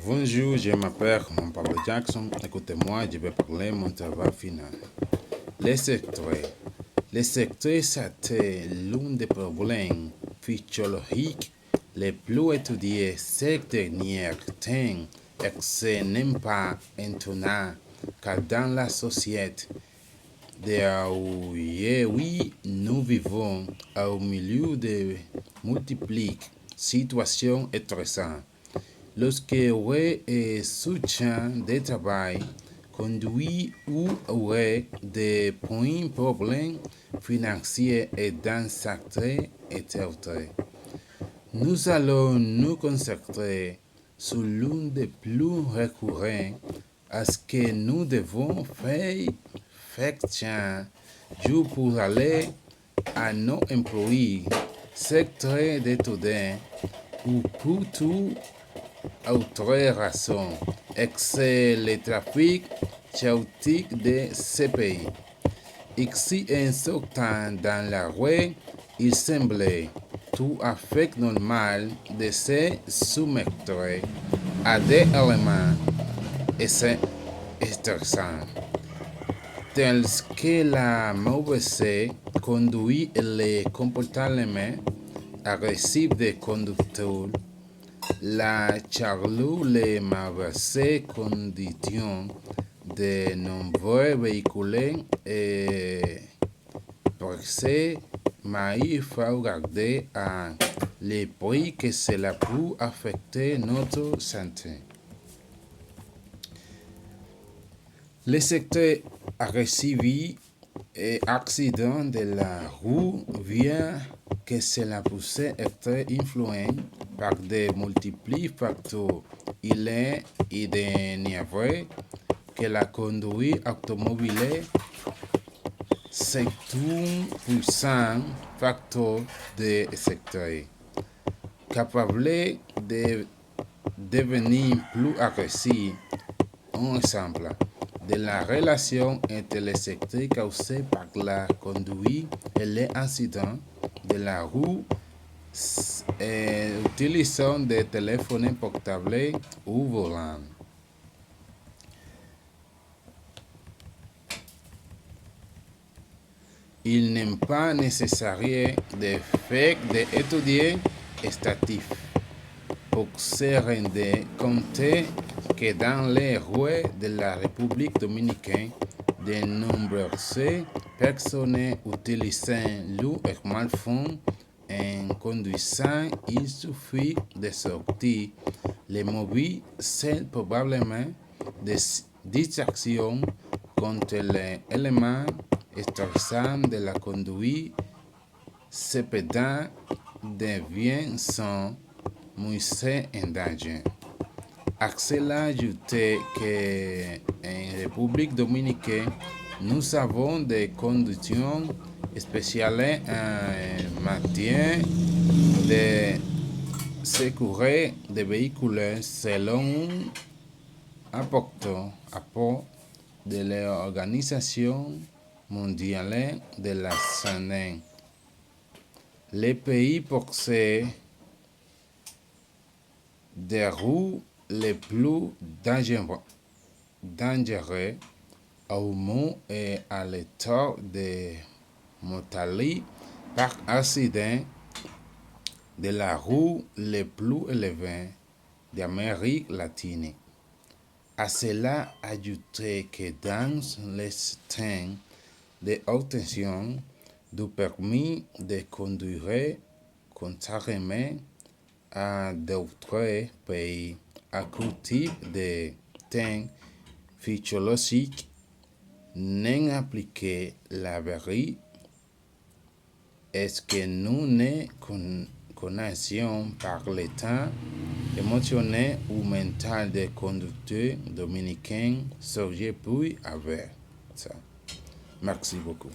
Bonjour, je m'appelle Pablo Jackson. Écoutez-moi, je vais parler mon travail final. Les secteurs. Les secteurs, c'était l'un des problèmes physiologiques les plus étudiés ces derniers temps et ce n'est pas étonnant car dans la société d'aujourd'hui, nous vivons au milieu de multiples situations stressantes. Lorsque aurait un soutien de travail conduit ou aurait des problèmes financiers et dans secteur et autres. Nous allons nous concentrer sur l'un des plus récurrents à ce que nous devons faire jour pour aller à nos employés, secteur d'étudiants ou pour tout autre raison, excès le trafic chaotique de ce pays. Ici, en sortant dans la rue, il semblait tout à fait normal de se soumettre à des éléments stressants, tels que la mauvaise conduite et le comportement agressif des conducteurs, la chaleur, les mauvaises conditions de nombreux véhicules et parce mais il faut regarder à les prix que cela peut affecter notre santé. Le secteur agressif et accident de la rue vient que cela puisse être influencé par de multiples facteurs. Il est indéniable que la conduite automobile c'est un puissant facteur de secteur, capable de devenir plus agressif. Un exemple de la relation entre les secteurs causés par la conduite et les accidents de la rue utilisant des téléphones portables ou volants. Il n'est pas nécessaire de faire des études statistiques pour se rendre compte que dans les rues de la République dominicaine, de nombreuses personnes utilisent leur smartphone en conduisant. Il suffit de sortir les mobiles, c'est probablement des distractions contre les éléments stressants de la conduite. Cependant, devient son musée en danger. À cela ajouter qu'en République dominicaine, nous avons des conditions spéciales en matière de sécurité des véhicules selon un rapport de l'Organisation mondiale de la santé. Les pays possèdent des rues les plus dangereux au monde et à l'état de mortalité par accident de la rue les plus élevés d'Amérique latine. À cela ajouter que dans les systèmes d'obtention du permis de conduire, contrairement à d'autres pays, à cause de temps physiologique n'est appliqué la vérité est que nous ne connaissons par l'état émotionnel ou mental des conducteurs dominicains, Serge puis avec ça. Merci beaucoup.